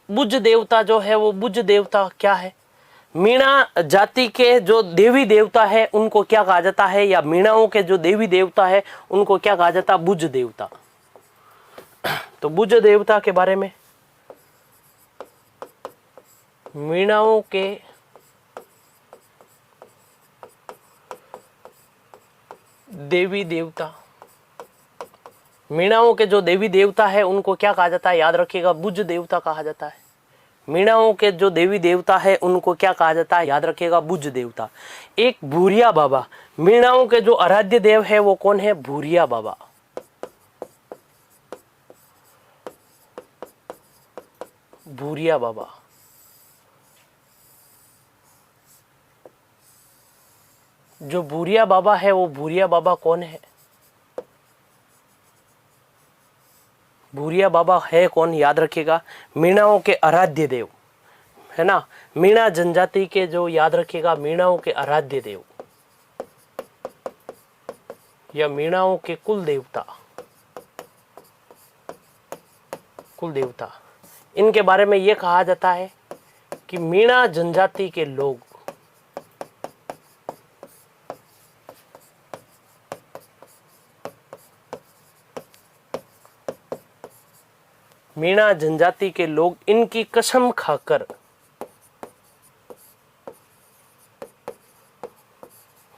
बुज देवता जो है वो, बुज देवता क्या है, मीणा जाति के जो देवी देवता है उनको क्या कहा जाता है, या मीणाओं के जो देवी देवता है उनको क्या कहा जाता है, बुज देवता। तो बुज देवता के बारे में, मीणाओं के देवी देवता, मीणाओं के जो देवी देवता है उनको क्या कहा जाता है, याद रखिएगा, बुज देवता कहा जाता है। मीणाओं के जो देवी देवता है उनको क्या कहा जाता है, याद रखिएगा, बुज देवता। एक भूरिया बाबा, मीणाओं के जो आराध्य देव है वो कौन है, भूरिया बाबा। भूरिया बाबा। जो भूरिया बाबा है वो भूरिया बाबा कौन है, भूरिया बाबा है कौन, याद रखिएगा, मीणाओं के आराध्य देव है ना, मीणा जनजाति के जो, याद रखिएगा, मीणाओं के आराध्य देव या मीणाओं के कुल देवता, कुल देवता। इनके बारे में यह कहा जाता है कि मीणा जनजाति के लोग मीणा जनजाति के लोग इनकी कसम खाकर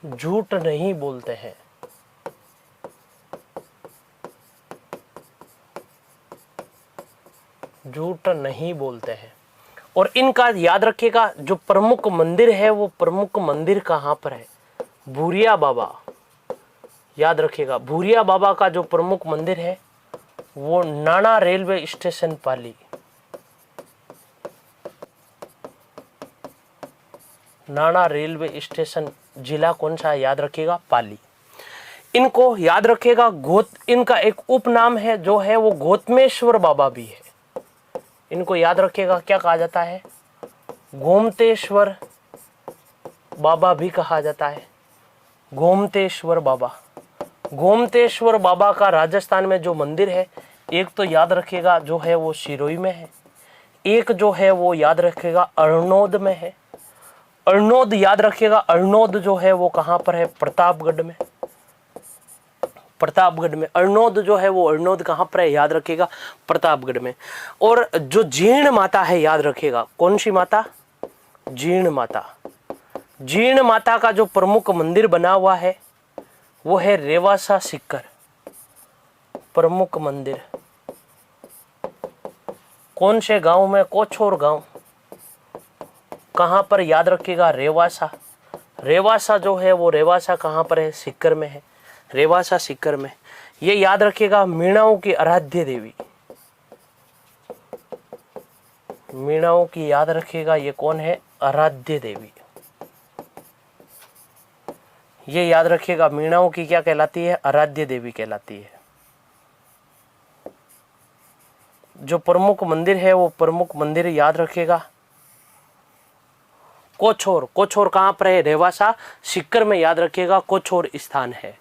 झूठ नहीं बोलते हैं। झूठ नहीं बोलते हैं। और इनका याद रखिएगा जो प्रमुख मंदिर है वो प्रमुख मंदिर कहां पर है, भूरिया बाबा। याद रखिएगा भूरिया बाबा का जो प्रमुख मंदिर है वो नाना रेलवे स्टेशन पाली। नाना रेलवे स्टेशन, जिला कौन सा है, याद रखिएगा, पाली। इनको याद रखिएगा इनका एक उपनाम है जो है वो गोतमेश्वर बाबा भी है। इनको याद रखिएगा क्या कहा जाता है, गोमतेश्वर बाबा भी कहा जाता है। गोमतेश्वर बाबा। गोमतेश्वर बाबा का राजस्थान में जो मंदिर है, एक तो याद रखिएगा जो है वो सिरोही में है, एक जो है वो याद रखिएगा अरनोद में है। अरनोद याद रखिएगा, अरनोद जो है वो कहां पर है, प्रतापगढ़ में। प्रतापगढ़ में अरनोद जो है वो, अरनोद कहां पर है, याद रखिएगा, प्रतापगढ़ में। और जो जीर्ण माता है, याद रखिएगा, कौन सी माता, जीर्ण माता। जीर्ण माता का जो प्रमुख मंदिर बना हुआ है वो है रेवासा सीकर। प्रमुख मंदिर कौन से गांव में, कोछोर गांव। कहां पर, याद रखिएगा, रेवासा। रेवासा जो है वो, रेवासा कहां पर है, सीकर में है। रेवासा सीकर में। ये याद रखिएगा मीणाओं की आराध्य देवी। मीणाओं की याद रखिएगा ये कौन है, आराध्य देवी। ये याद रखिएगा मीणाओं की क्या कहलाती है, आराध्य देवी कहलाती है। जो प्रमुख मंदिर है वो प्रमुख मंदिर याद रखिएगा कोछोर। कोछोर कहां पर है, रेवासा सीकर में, याद रखिएगा कोछोर स्थान है।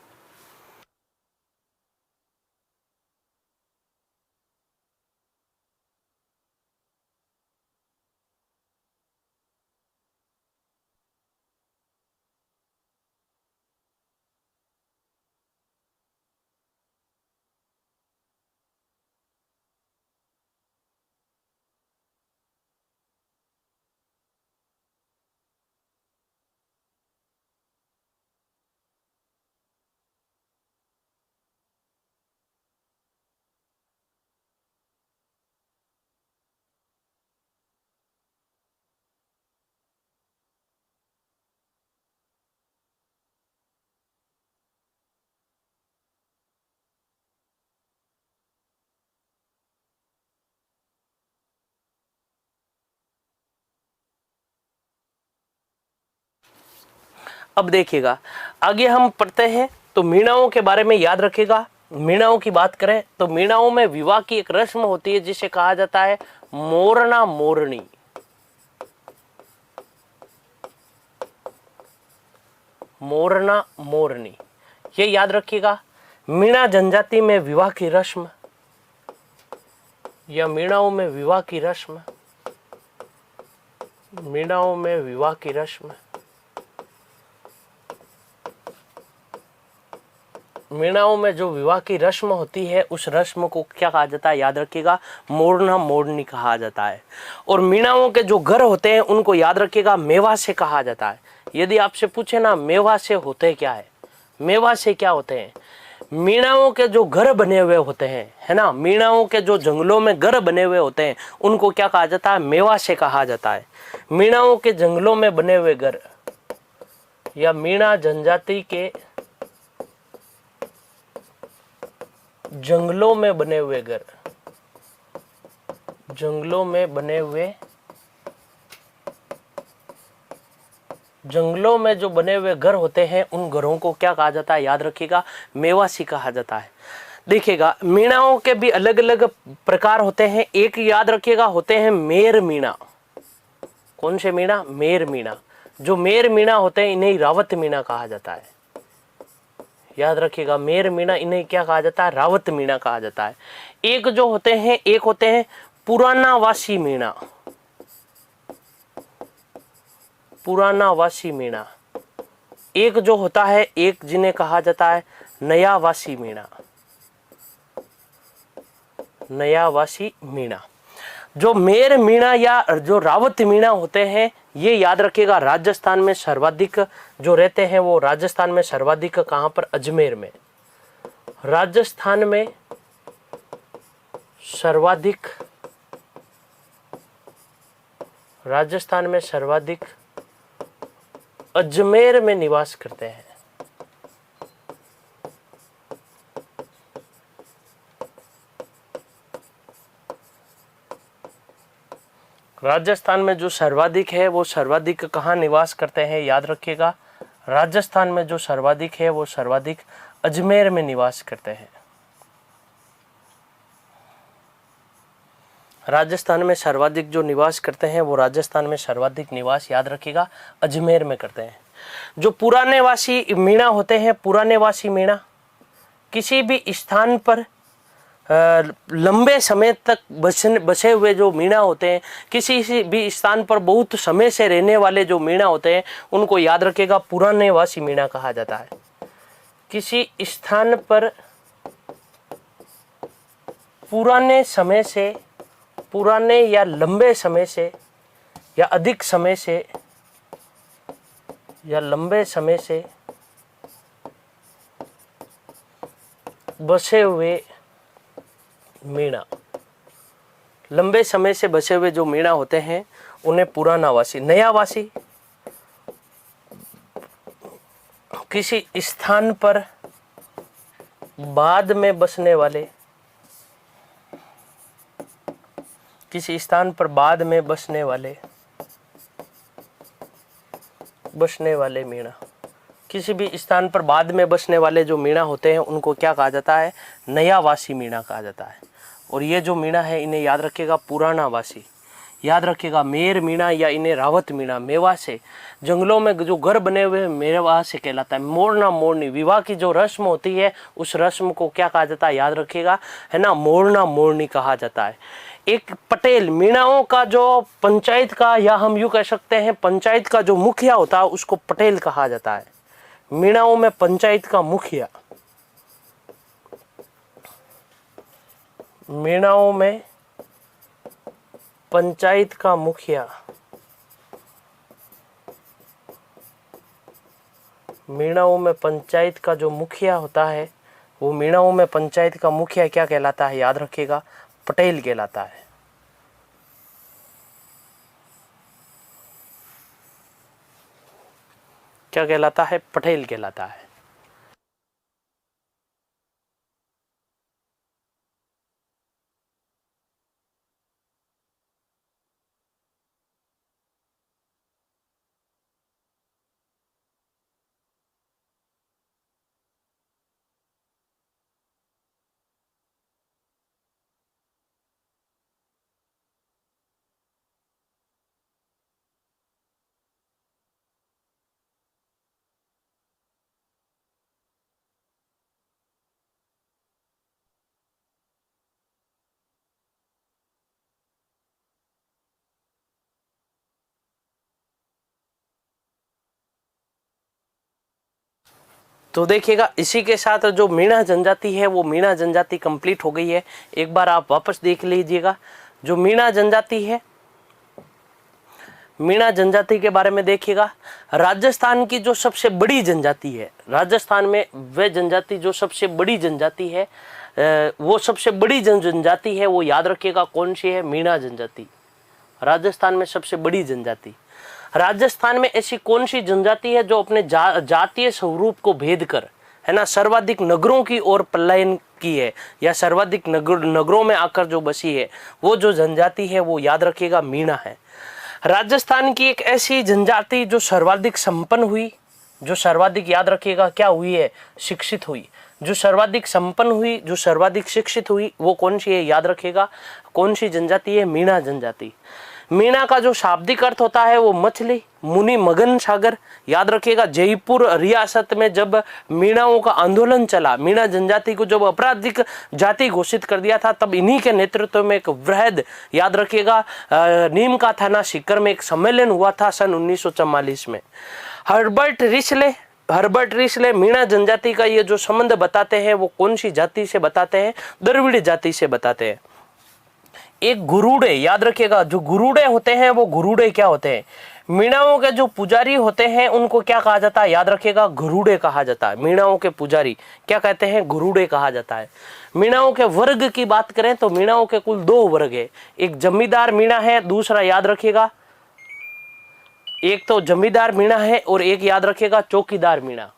अब देखिएगा आगे हम पढ़ते हैं। तो मीणाओं के बारे में याद रखिएगा, मीणाओं की बात करें तो मीणाओं में विवाह की एक रस्म होती है जिसे कहा जाता है मोरना मोरनी। मोरना मोरनी, ये याद रखिएगा। मीणा जनजाति में विवाह की रस्म या मीणाओं में विवाह की रस्म, मीणाओं में विवाह की रस्म, मीणाओं में जो विवाह की रस्म होती है उस रस्म को क्या कहा जाता है, याद रखिएगा मोरना मोरनी कहा जाता है। और मीणाओं के जो घर होते हैं उनको याद रखिएगा मेवा से कहा जाता है। यदि आपसे पूछे ना मेवा से होते क्या है, मेवा से क्या होते हैं, मीणाओं के जो घर बने हुए होते हैं, है ना, मीणाओं के जो जंगलों में घर बने हुए होते हैं उनको क्या कहा जाता है, मेवासे कहा जाता है। मीणाओं के जंगलों में बने हुए घर या मीणा जनजाति के जंगलों में बने हुए घर, जंगलों में बने हुए, जंगलों में जो बने हुए घर होते हैं उन घरों को क्या कहा जाता है, याद रखिएगा, मेवासी कहा जाता है। देखिएगा मीणाओं के भी अलग अलग प्रकार होते हैं। एक याद रखिएगा होते हैं मेर मीणा। कौन से मीणा, मेर मीणा। जो मेर मीणा होते हैं इन्हें रावत मीणा कहा जाता है। याद रखिएगा मेर मीणा, इन्हें क्या कहा जाता है, रावत मीणा कहा जाता है। एक जो होते हैं, एक होते हैं पुरानावासी मीणा, पुरानावासी मीणा। एक जो होता है, एक जिन्हें कहा जाता है नयावासी मीणा, नयावासी मीणा। जो मेर मीणा या जो रावत मीणा होते हैं ये याद रखिएगा राजस्थान में सर्वाधिक जो रहते हैं, वो राजस्थान में सर्वाधिक कहां पर, अजमेर में। राजस्थान में सर्वाधिक, राजस्थान में सर्वाधिक अजमेर में निवास करते हैं। राजस्थान में जो सर्वाधिक है वो सर्वाधिक कहाँ निवास करते हैं, याद रखिएगा राजस्थान में जो सर्वाधिक है वो सर्वाधिक अजमेर में निवास करते हैं। राजस्थान में सर्वाधिक जो निवास करते हैं वो राजस्थान में सर्वाधिक निवास, याद रखिएगा, अजमेर में करते हैं। जो पुरानेवासी मीणा होते हैं, पुरानेवासी मीणा किसी भी स्थान पर लंबे समय तक बसे हुए जो मीणा होते हैं, किसी भी स्थान पर बहुत समय से रहने वाले जो मीणा होते हैं उनको याद रखिएगा पुरानेवासी मीणा कहा जाता है। किसी स्थान पर पुराने समय से, पुराने या लंबे समय से या अधिक समय से या लंबे समय से बसे हुए मीणा, लंबे समय से बसे हुए जो मीणा होते हैं उन्हें पुरानावासी। नयावासी किसी स्थान पर बाद में बसने वाले, किसी स्थान पर बाद में बसने वाले मीणा, किसी भी स्थान पर बाद में बसने वाले जो मीणा होते हैं उनको क्या कहा जाता है, नयावासी मीणा कहा जाता है। और ये जो मीणा है इन्हें याद रखिएगा पुरानावासी, याद रखिएगा मेर मीणा या इन्हें रावत मीणा। मेवासे जंगलों में जो घर बने हुए मेवासे कहलाता है। मोरना मोरनी, विवाह की जो रस्म होती है उस रस्म को क्या कहा जाता है, याद रखिएगा, है ना, मोरना मोरनी कहा जाता है। एक पटेल, मीणाओं का जो पंचायत का या हम यूं कह सकते हैं पंचायत का जो मुखिया होता है उसको पटेल कहा जाता है। मीणाओं में पंचायत का मुखिया, मीणाओं में पंचायत का मुखिया, मीणाओं में पंचायत का जो मुखिया होता है वो मीणाओं में पंचायत का मुखिया क्या कहलाता है, याद रखिएगा, पटेल कहलाता है। क्या कहलाता है, पटेल कहलाता है। तो देखिएगा इसी के साथ जो मीणा जनजाति है वो मीणा जनजाति कंप्लीट हो गई है। एक बार आप वापस देख लीजिएगा। जो मीणा जनजाति है, मीणा जनजाति के बारे में देखिएगा। राजस्थान की जो सबसे बड़ी जनजाति है, राजस्थान में वह जनजाति जो सबसे बड़ी जनजाति है, वो सबसे बड़ी जनजाति है, वो याद रखिएगा कौन सी है? मीणा जनजाति। राजस्थान में सबसे बड़ी जनजाति। राजस्थान में ऐसी कौन सी जनजाति है जो अपने जातीय स्वरूप को भेद कर, है ना, सर्वाधिक नगरों की ओर पलायन की है, या सर्वाधिक नगरों में आकर जो बसी है, वो जो जनजाति है वो याद रखिएगा मीणा है। राजस्थान की एक ऐसी जनजाति जो सर्वाधिक संपन्न हुई, जो सर्वाधिक याद रखिएगा क्या हुई है? शिक्षित हुई। जो सर्वाधिक संपन्न हुई, जो सर्वाधिक शिक्षित हुई, वो कौन सी है? याद रखिएगा कौन सी जनजाति है? मीणा जनजाति। मीणा का जो शाब्दिक अर्थ होता है वो मछली, मुनि, मगन, सागर। याद रखिएगा जयपुर रियासत में जब मीणाओं का आंदोलन चला, मीणा जनजाति को जब आपराधिक जाति घोषित कर दिया था, तब इन्हीं के नेतृत्व में एक वृहद, याद रखिएगा, नीम का थाना सीकर में एक सम्मेलन हुआ था सन 1944 में। हर्बर्ट रिस्ले मीणा जनजाति का ये जो संबंध बताते हैं वो कौन सी जाति से बताते हैं? द्रविड़ जाति से बताते हैं। एक गुरुड़े, याद रखिएगा, जो गुरुड़े होते हैं वो गुरुड़े क्या होते हैं? मीणाओं के जो पुजारी होते हैं उनको क्या कहा जाता है? याद रखिएगा गुरुड़े कहा जाता है। मीणाओं के पुजारी क्या कहते हैं? गुरुड़े कहा जाता है। मीणाओं के वर्ग की बात करें तो मीणाओं के कुल 2 वर्ग है। एक जमींदार मीणा है, दूसरा याद रखिएगा, एक तो जमींदार मीणा है और एक याद रखिएगा चौकीदार मीणा।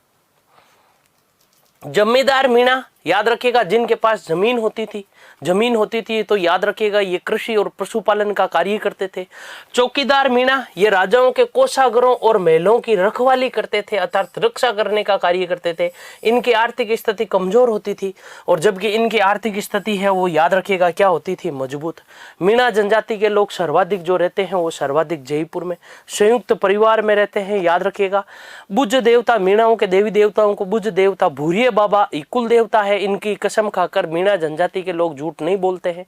जमींदार मीणा याद रखिएगा जिनके पास जमीन होती थी तो याद रखिएगा ये कृषि और पशुपालन का कार्य करते थे। चौकीदार मीणा ये राजाओं के कोषागारों और महलों की रखवाली करते थे, अर्थात रक्षा करने का कार्य करते थे। इनकी आर्थिक स्थिति कमजोर होती थी, और जबकि इनकी आर्थिक स्थिति है वो याद रखिएगा क्या होती थी? मजबूत। मीणा जनजाति के लोग सर्वाधिक जो रहते हैं वो सर्वाधिक जयपुर में संयुक्त परिवार में रहते हैं। याद रखिएगा बुज देवता, मीणाओं के देवी देवताओं को बुज देवता, भूरिये बाबा कुल देवता है। इनकी कसम खाकर मीणा जनजाति के लोग झूठ नहीं बोलते हैं।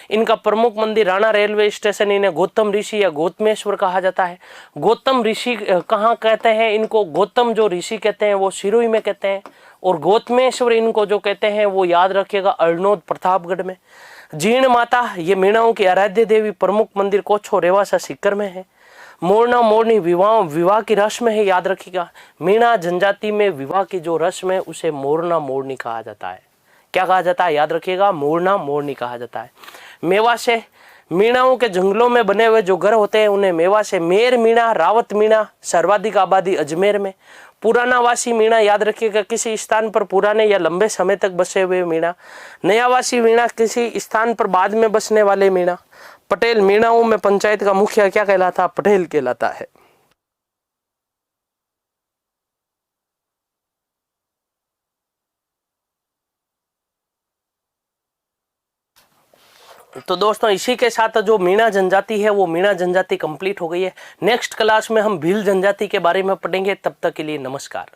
इनका प्रमुख मंदिर राणा रेलवे स्टेशन, इन्हें गौतम ऋषि या गौतमेश्वर कहा जाता है। गौतम ऋषि कहाँ कहते हैं इनको? गौतम जो ऋषि कहते हैं वो सिरोही में कहते हैं, और गौतमेश्वर इनको जो कहते हैं वो याद रखिएगा अरनोद प्रतापगढ़ में। जीर्ण माता ये मीणाओं की आराध्य देवी, प्रमुख मंदिर कोछो रेवासा सीकर में है। मोरना मोरनी विवाह की रस्म है, याद रखिएगा मीणा जनजाति में विवाह की जो रस्म है उसे मोरना मोरनी कहा जाता है। क्या कहा जाता है? याद रखिएगा मोरना मोरनी कहा जाता है। मेवा से मीणाओं के जंगलों में बने हुए जो घर होते हैं उन्हें मेवा से। मेर मीणा, रावत मीणा, सर्वाधिक आबादी अजमेर में। पुरानावासी मीणा याद रखिएगा किसी स्थान पर पुराने या लंबे समय तक बसे हुए मीणा। नयावासी मीणा किसी स्थान पर बाद में बसने वाले मीणा। पटेल मीणाओं में पंचायत का मुखिया क्या कहलाता? पटेल कहलाता है। तो दोस्तों इसी के साथ जो मीणा जनजाति है वो मीणा जनजाति कंप्लीट हो गई है। नेक्स्ट क्लास में हम भील जनजाति के बारे में पढ़ेंगे। तब तक के लिए नमस्कार।